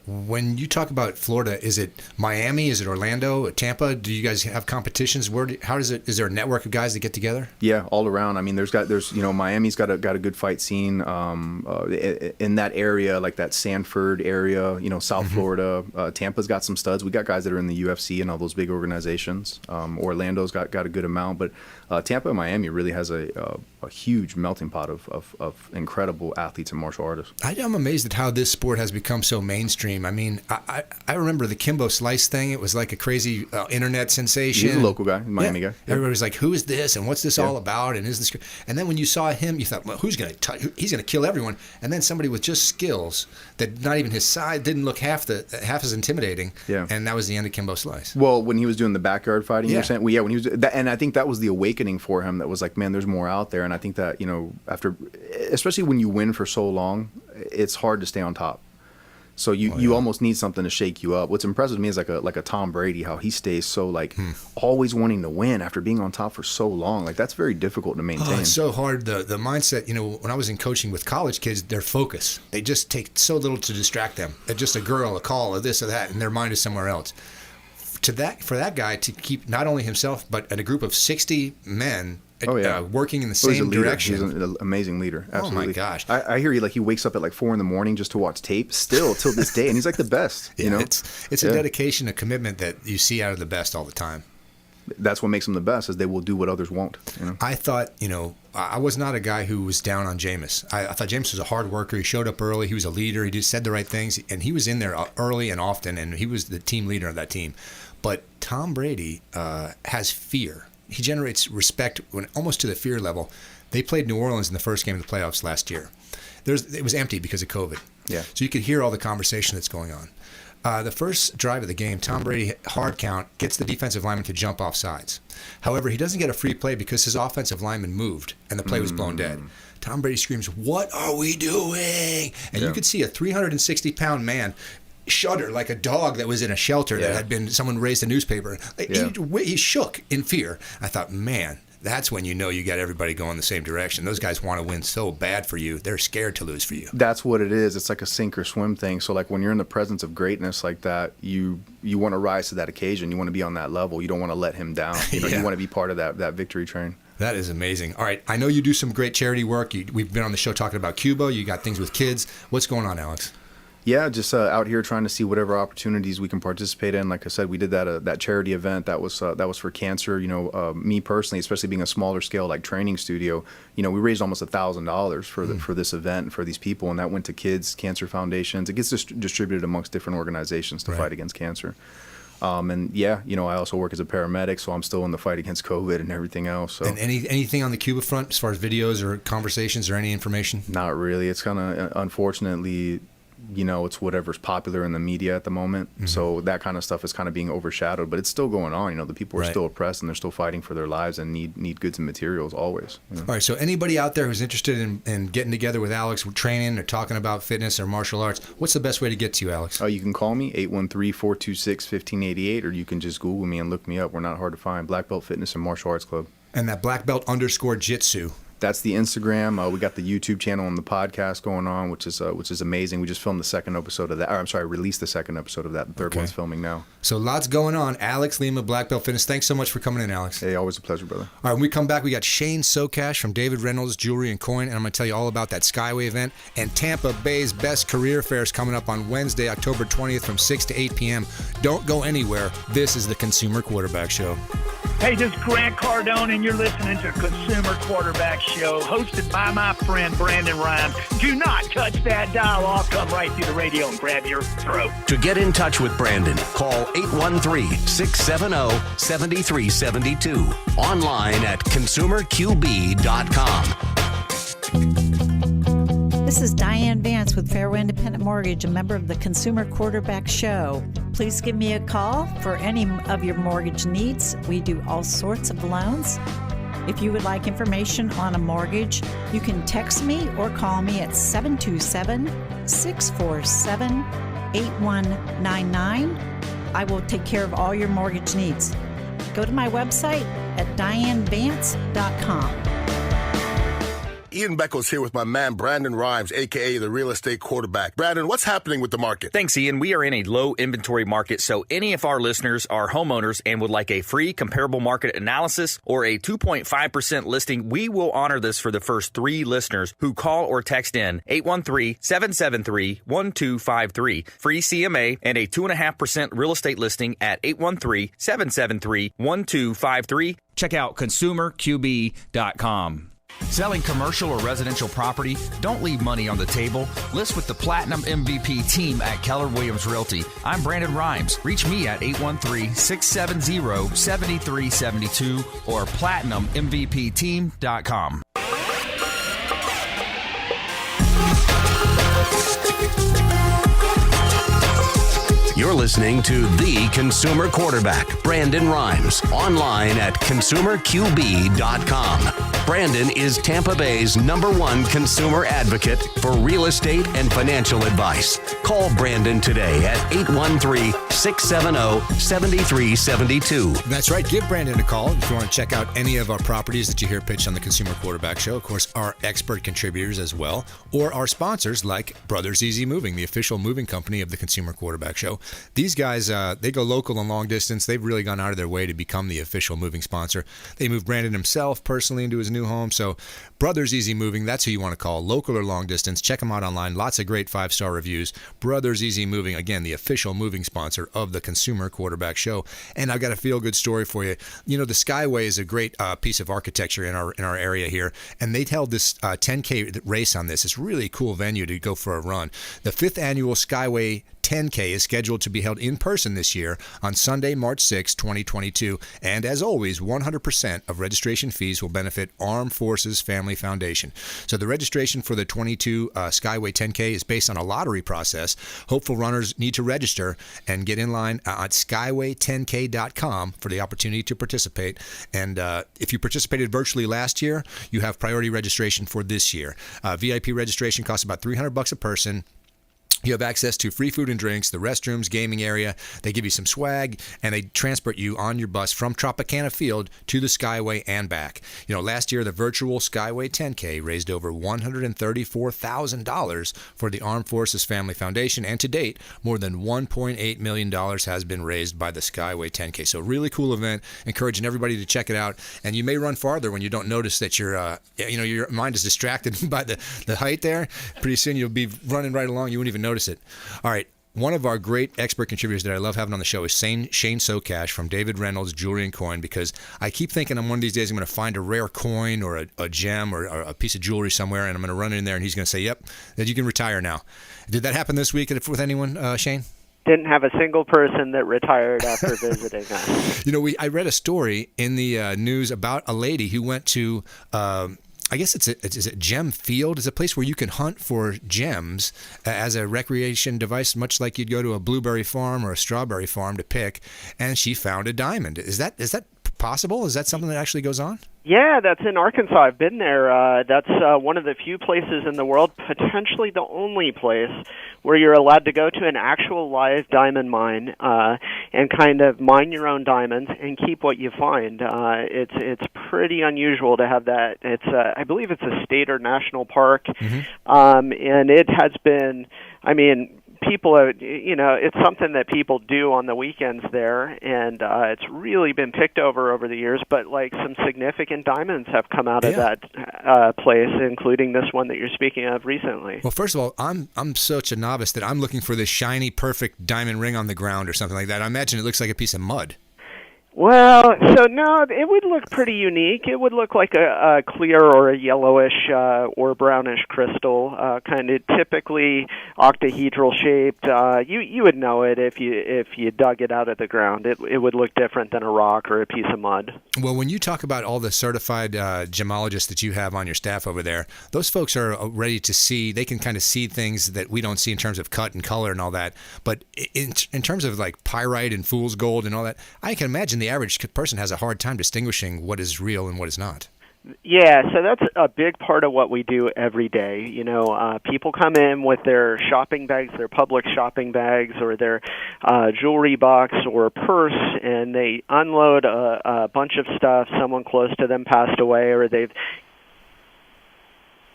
when you talk about Florida, is it Miami? Is it Orlando? Tampa? Do you guys have competitions? Is there a network of guys that get together? Yeah, all around. I mean, there's Miami's got a good fight scene in that area, like that Sanford area. South Florida. Tampa's got some studs. We got guys that are in the UFC and all those big organizations. Orlando's got a good amount, but Tampa and Miami really has a huge melting pot of incredible athletes and martial artists. I'm amazed at how this sport has become so mainstream. I mean, I remember the Kimbo Slice thing. It was like a crazy internet sensation. He's a local guy, Miami guy. Yeah. Everybody was like, "Who is this? And what's this all about? And is this?" And then when you saw him, you thought, "Well, he's going to kill everyone." And then somebody with just skills that not even his size didn't look half as intimidating. Yeah. And that was the end of Kimbo Slice. Well, when he was doing the backyard fighting, you're saying, when he was, and I think that was the awakening for him. That was like, man, there's more out there. And I think that after, especially when you win for so long, it's hard to stay on top. So you almost need something to shake you up. What's impressive to me is like a Tom Brady, how he stays so always wanting to win after being on top for so long. Like that's very difficult to maintain. Oh, it's so hard. The mindset, when I was in coaching with college kids, their focus, they just take so little to distract them. They're just a girl, a call, or this or that, and their mind is somewhere else. For that guy to keep not only himself, but a group of 60 men working in the same direction. He's an amazing leader. Absolutely. Oh my gosh! I hear he wakes up at 4 a.m. just to watch tape. Still till this day, and he's like the best. It's a dedication, a commitment that you see out of the best all the time. That's what makes them the best, is they will do what others won't. I thought, I was not a guy who was down on Jameis. I thought Jameis was a hard worker. He showed up early. He was a leader. He just said the right things, and he was in there early and often, and he was the team leader of that team. But Tom Brady has fear. He generates respect almost to the fear level. They played New Orleans in the first game of the playoffs last year. It was empty because of COVID. Yeah. So you could hear all the conversation that's going on. The first drive of the game, Tom Brady, hard count, gets the defensive lineman to jump off sides. However, he doesn't get a free play because his offensive lineman moved and the play was blown dead. Tom Brady screams, "What are we doing?" And you could see a 360-pound man shudder like a dog that was in a shelter that had been someone raised a newspaper. He shook in fear. I thought, man, that's when you got everybody going the same direction. Those guys want to win so bad for you. They're scared to lose for you. That's what it is. It's like a sink or swim thing. So when you're in the presence of greatness like that, you want to rise to that occasion. You want to be on that level. You don't want to let him down. You want to be part of that victory train. That is amazing. All right, I know you do some great charity work. We've been on the show talking about Cuba. You got things with kids. What's going on, Alex? Yeah, just out here trying to see whatever opportunities we can participate in. Like I said, we did that charity event that was for cancer. Me personally, especially being a smaller scale training studio, we raised almost $1,000 for this event and for these people, and that went to kids, cancer foundations. It gets distributed amongst different organizations to fight against cancer. I also work as a paramedic, so I'm still in the fight against COVID and everything else. So. And anything on the Cuba front as far as videos or conversations or any information? Not really. It's kind of unfortunately. It's whatever's popular in the media at the moment. Mm-hmm. So that kind of stuff is kind of being overshadowed, but it's still going on. The people are still oppressed and they're still fighting for their lives and need goods and materials always. All right. So anybody out there who's interested in getting together with Alex, training or talking about fitness or martial arts, what's the best way to get to you, Alex? You can call me, 813-426-1588, or you can just Google me and look me up. We're not hard to find. Blackbelt Fitness and Martial Arts Club. And that Blackbelt_Jitsu. That's the Instagram. We got the YouTube channel and the podcast going on, which is amazing. We just filmed the second episode of that. Released the second episode of that. The third one's filming now. So lots going on. Alex Lima, Black Belt Fitness. Thanks so much for coming in, Alex. Hey, always a pleasure, brother. All right, when we come back, we got Shane Socash from David Reynolds Jewelry and Coin, and I'm going to tell you all about that Skyway event and Tampa Bay's Best Career Fairs coming up on Wednesday, October 20th from 6 to 8 p.m. Don't go anywhere. This is the Consumer Quarterback Show. Hey, this is Grant Cardone, and you're listening to Consumer Quarterback Show, hosted by my friend Brandon Rhymes. Do not touch that dial. I'll come right through the radio and grab your throat. To get in touch with Brandon, call 813-670-7372. Online at consumerqb.com. This is Diane Vance with Fairway Independent Mortgage, a member of the Consumer Quarterback Show. Please give me a call for any of your mortgage needs. We do all sorts of loans. If you would like information on a mortgage, you can text me or call me at 727-647-8199. I will take care of all your mortgage needs. Go to my website at dianevance.com. Ian Beckles here with my man Brandon Rhymes, a.k.a. the real estate quarterback. Brandon, what's happening with the market? Thanks, Ian. We are in a low inventory market, so any of our listeners are homeowners and would like a free comparable market analysis or a 2.5% listing, we will honor this for the first 3 listeners who call or text in 813-773-1253. Free CMA and a 2.5% real estate listing at 813-773-1253. Check out consumerqb.com. Selling commercial or residential property? Don't leave money on the table. List with the Platinum MVP team at Keller Williams Realty. I'm Brandon Rhymes. Reach me at 813-670-7372 or platinummvpteam.com. You're listening to The Consumer Quarterback, Brandon Rhymes, online at consumerqb.com. Brandon is Tampa Bay's #1 consumer advocate for real estate and financial advice. Call Brandon today at 813-670-7372. That's right. Give Brandon a call if you want to check out any of our properties that you hear pitched on the Consumer Quarterback Show. Of course, our expert contributors as well, or our sponsors like Brothers Easy Moving, the official moving company of the Consumer Quarterback Show. These guys, they go local and long distance. They've really gone out of their way to become the official moving sponsor. They moved Brandon himself personally into his new home. So Brothers Easy Moving, that's who you want to call, local or long distance. Check them out online. Lots of great 5-star reviews. Brothers Easy Moving, again, the official moving sponsor of the Consumer Quarterback Show. And I've got a feel-good story for you. You know, the Skyway is a great piece of architecture in our area here, and they held this 10K race on this. It's a really cool venue to go for a run. The 5th annual Skyway 10K is scheduled to be held in person this year on Sunday, March 6, 2022. And as always, 100% of registration fees will benefit Armed Forces Family Foundation. So the registration for the 22 Skyway 10K is based on a lottery process. Hopeful runners need to register and get in line at skyway10k.com for the opportunity to participate. And if you participated virtually last year, you have priority registration for this year. VIP registration costs about $300 a person. You have access to free food and drinks, the restrooms, gaming area. They give you some swag, and they transport you on your bus from Tropicana Field to the Skyway and back. You know, last year, the virtual Skyway 10K raised over $134,000 for the Armed Forces Family Foundation, and to date, more than $1.8 million has been raised by the Skyway 10K. So really cool event, encouraging everybody to check it out. And you may run farther when you don't notice that your mind is distracted by the height there. Pretty soon you'll be running right along. You won't even notice it. All right. One of our great expert contributors that I love having on the show is Shane Socash from David Reynolds Jewelry and Coin, because I keep thinking on one of these days I'm going to find a rare coin or a gem or a piece of jewelry somewhere, and I'm going to run in there and he's going to say, yep, that you can retire now. Did that happen this week with anyone, Shane? Didn't have a single person that retired after visiting us. You know, I read a story in the news about a lady who went to I guess it's a gem field. It's a place where you can hunt for gems as a recreation device, much like you'd go to a blueberry farm or a strawberry farm to pick. And she found a diamond. Is that possible? Is that something that actually goes on? Yeah, that's in Arkansas. I've been there. That's one of the few places in the world, potentially the only place, where you're allowed to go to an actual live diamond mine and kind of mine your own diamonds and keep what you find. It's pretty unusual to have that. It's I believe it's a state or national park, and it has been. I mean, people are, it's something that people do on the weekends there, and it's really been picked over the years, but like some significant diamonds have come out of that place, including this one that you're speaking of recently. Well, first of all, I'm such a novice that I'm looking for this shiny, perfect diamond ring on the ground or something like that. I imagine it looks like a piece of mud. Well, so no, it would look pretty unique. It would look like a clear or a yellowish or brownish crystal, kind of typically octahedral shaped. You would know it if you dug it out of the ground. It would look different than a rock or a piece of mud. Well, when you talk about all the certified gemologists that you have on your staff over there, those folks are ready to see. They can kind of see things that we don't see in terms of cut and color and all that. But in terms of like pyrite and fool's gold and all that, I can imagine the average person has a hard time distinguishing what is real and what is not. Yeah, so that's a big part of what we do every day. People come in with their shopping bags, their public shopping bags, or their jewelry box or purse, and they unload a bunch of stuff. Someone close to them passed away, or they've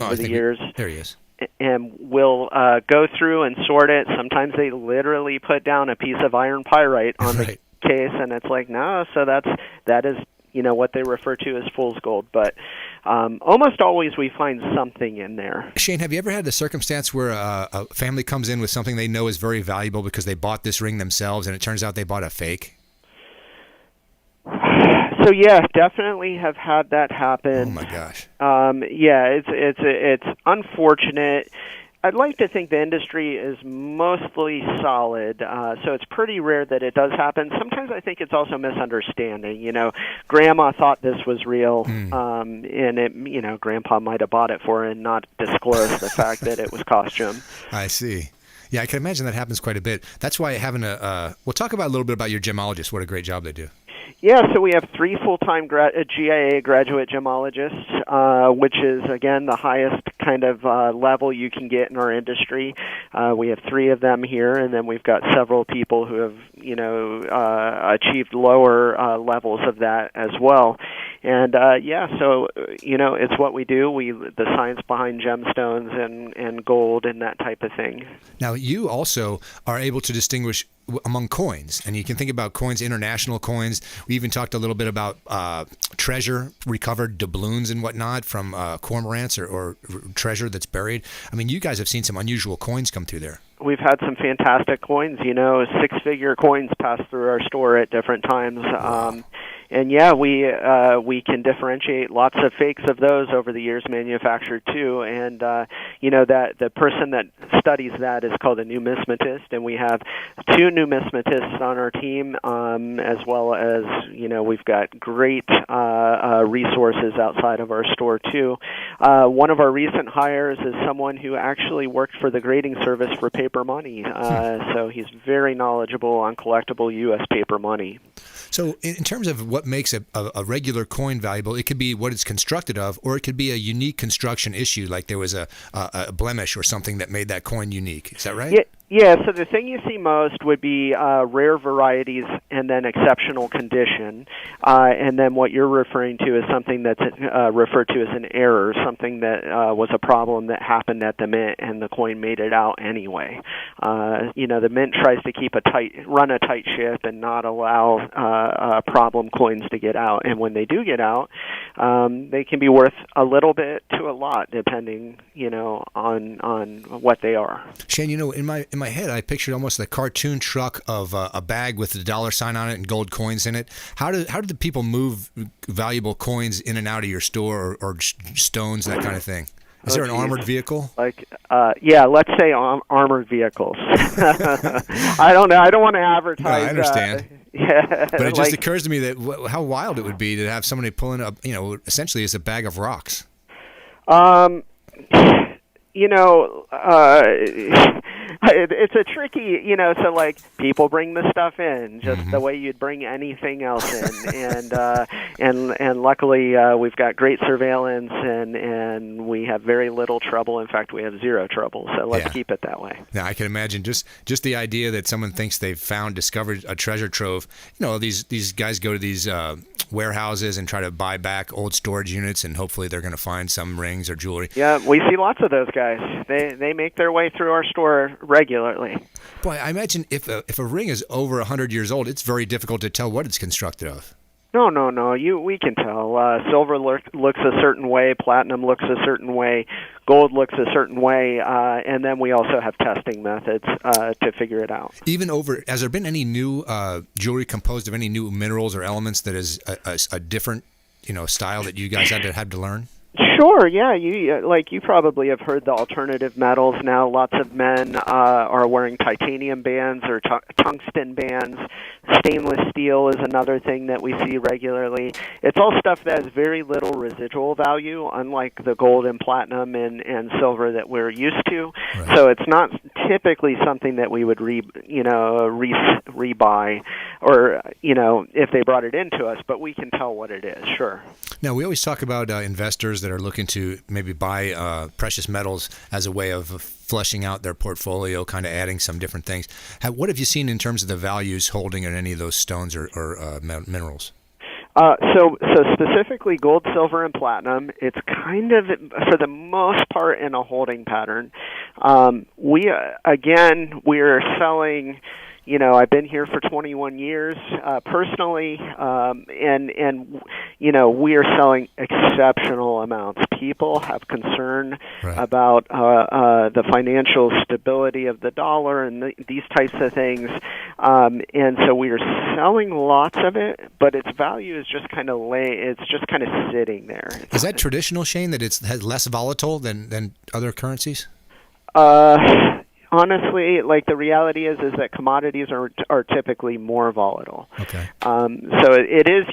over the years. There he is. And we'll go through and sort it. Sometimes they literally put down a piece of iron pyrite on the case, and it's like, no, so that is what they refer to as fool's gold. But almost always we find something in there. Shane, have you ever had the circumstance where a family comes in with something they know is very valuable because they bought this ring themselves and it turns out they bought a fake? So yeah, definitely have had that happen. Oh my gosh. Yeah, it's unfortunate. I'd like to think the industry is mostly solid, so it's pretty rare that it does happen. Sometimes I think it's also misunderstanding. Grandma thought this was real, and it, Grandpa might have bought it for her and not disclosed the fact that it was costume. I see. Yeah, I can imagine that happens quite a bit. That's why having we'll talk about a little bit about your gemologist. What a great job they do. Yeah, so we have 3 full-time GIA graduate gemologists, which is, again, the highest kind of level you can get in our industry. We have 3 of them here, and then we've got several people who have, achieved lower levels of that as well. And, so, it's what we do. The science behind gemstones and gold and that type of thing. Now, you also are able to distinguish among coins, and you can think about coins, international coins. We even talked a little bit about treasure, recovered doubloons and whatnot from cormorants or treasure that's buried. I mean, you guys have seen some unusual coins come through there. We've had some fantastic coins, 6-figure coins pass through our store at different times. And yeah, we can differentiate lots of fakes of those over the years manufactured too. And that the person that studies that is called a numismatist, and we have 2 numismatists on our team, as well as we've got great resources outside of our store too. One of our recent hires is someone who actually worked for the grading service for paper money. So he's very knowledgeable on collectible U.S. paper money. So in terms of what makes a regular coin valuable, it could be what it's constructed of, or it could be a unique construction issue, like there was a blemish or something that made that coin unique. Is that right? Yeah, so the thing you see most would be rare varieties and then exceptional condition. And then what you're referring to is something that's referred to as an error, something that was a problem that happened at the mint and the coin made it out anyway. The mint tries to run a tight ship and not allow problem coins to get out. And when they do get out, they can be worth a little bit to a lot, depending, on what they are. Shane, in my head, I pictured almost the cartoon truck of a bag with the dollar sign on it and gold coins in it. How do the people move valuable coins in and out of your store, or stones, that kind of thing? Is there an armored vehicle? Let's say armored vehicles. I don't know. I don't want to advertise. No, I understand. But it just like, occurs to me that how wild it would be to have somebody pulling up, essentially as a bag of rocks. It's a tricky, so like people bring the stuff in just the way you'd bring anything else in, and luckily we've got great surveillance and we have very little trouble. In fact, we have 0 trouble. So let's keep it that way. Now I can imagine just the idea that someone thinks they've discovered a treasure trove. These guys go to these warehouses and try to buy back old storage units, and hopefully they're going to find some rings or jewelry. Yeah, we see lots of those guys. They make their way through our store regularly. Boy, I imagine if a ring is over 100 years old, it's very difficult to tell what it's constructed of. No. We can tell. Silver looks a certain way. Platinum looks a certain way. Gold looks a certain way. And then we also have testing methods to figure it out. Has there been any new jewelry composed of any new minerals or elements that is a different, style that you guys had to learn? Sure, yeah. You probably have heard the alternative metals now. Lots of men are wearing titanium bands or tungsten bands. Stainless steel is another thing that we see regularly. It's all stuff that has very little residual value, unlike the gold and platinum and silver that we're used to. Right. So it's not typically something that we would rebuy, or if they brought it into us. But we can tell what it is. Sure. Now we always talk about investors that are looking to maybe buy precious metals as a way of fleshing out their portfolio, kind of adding some different things. What have you seen in terms of the values holding in any of those stones or minerals? So specifically gold, silver, and platinum, it's kind of, for the most part, in a holding pattern. We're selling... I've been here for 21 years personally, and we are selling exceptional amounts. People have concern about the financial stability of the dollar and these types of things, and so we are selling lots of it, but its value is just kind of sitting there. Is that traditional, Shane, that it's less volatile than other currencies? Honestly, the reality is that commodities are typically more volatile. Okay. So it is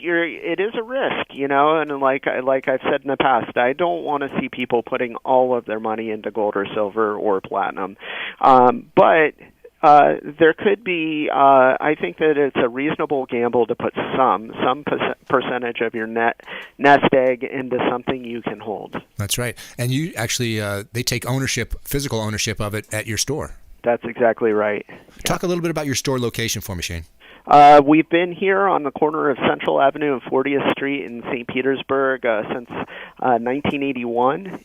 a risk, and like I've said in the past, I don't want to see people putting all of their money into gold or silver or platinum. But There could be. I think that it's a reasonable gamble to put some percentage of your nest egg into something you can hold. That's right. And you actually, they take physical ownership of it at your store. That's exactly right. Talk a little bit about your store location for me, Shane. We've been here on the corner of Central Avenue and 40th Street in St. Petersburg since 1981,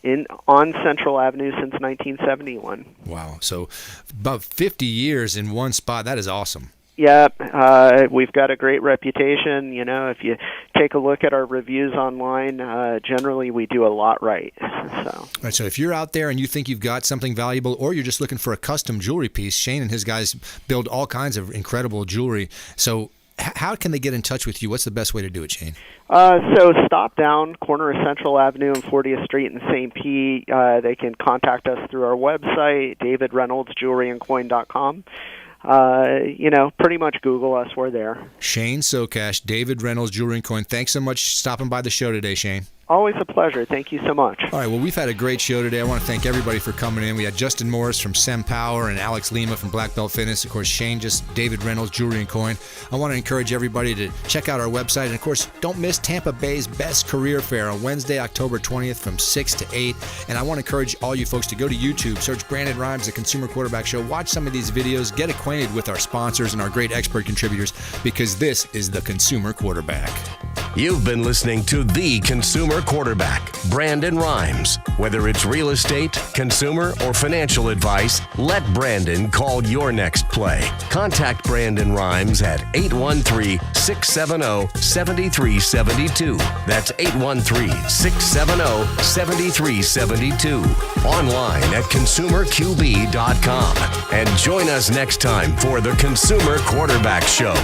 on Central Avenue since 1971. Wow. So about 50 years in one spot. That is awesome. Yeah, we've got a great reputation. You know, if you take a look at our reviews online, generally we do a lot right. All right, so if you're out there and you think you've got something valuable, or you're just looking for a custom jewelry piece, Shane and his guys build all kinds of incredible jewelry. So how can they get in touch with you? What's the best way to do it, Shane? So stop down, corner of Central Avenue and 40th Street in St. Pete. They can contact us through our website, davidreynoldsjewelryandcoin.com. Pretty much Google us. We're there. Shane Socash, David Reynolds, Jewelry and Coin. Thanks so much for stopping by the show today, Shane. Always a pleasure. Thank you so much. All right, well, we've had a great show today. I want to thank everybody for coming in. We had Justin Morris from SEM Power and Alex Lima from Blackbelt Fitness. Of course, Shane, David Reynolds, Jewelry and Coin. I want to encourage everybody to check out our website. And, of course, don't miss Tampa Bay's Best Career Fair on Wednesday, October 20th from 6 to 8. And I want to encourage all you folks to go to YouTube, search Brandon Rhymes, the Consumer Quarterback Show, watch some of these videos, get acquainted with our sponsors and our great expert contributors, because this is the Consumer Quarterback. You've been listening to The Consumer Quarterback, Brandon Rhymes. Whether it's real estate, consumer, or financial advice, let Brandon call your next play. Contact Brandon Rhymes at 813-670-7372. That's 813-670-7372. Online at consumerqb.com. And join us next time for The Consumer Quarterback Show.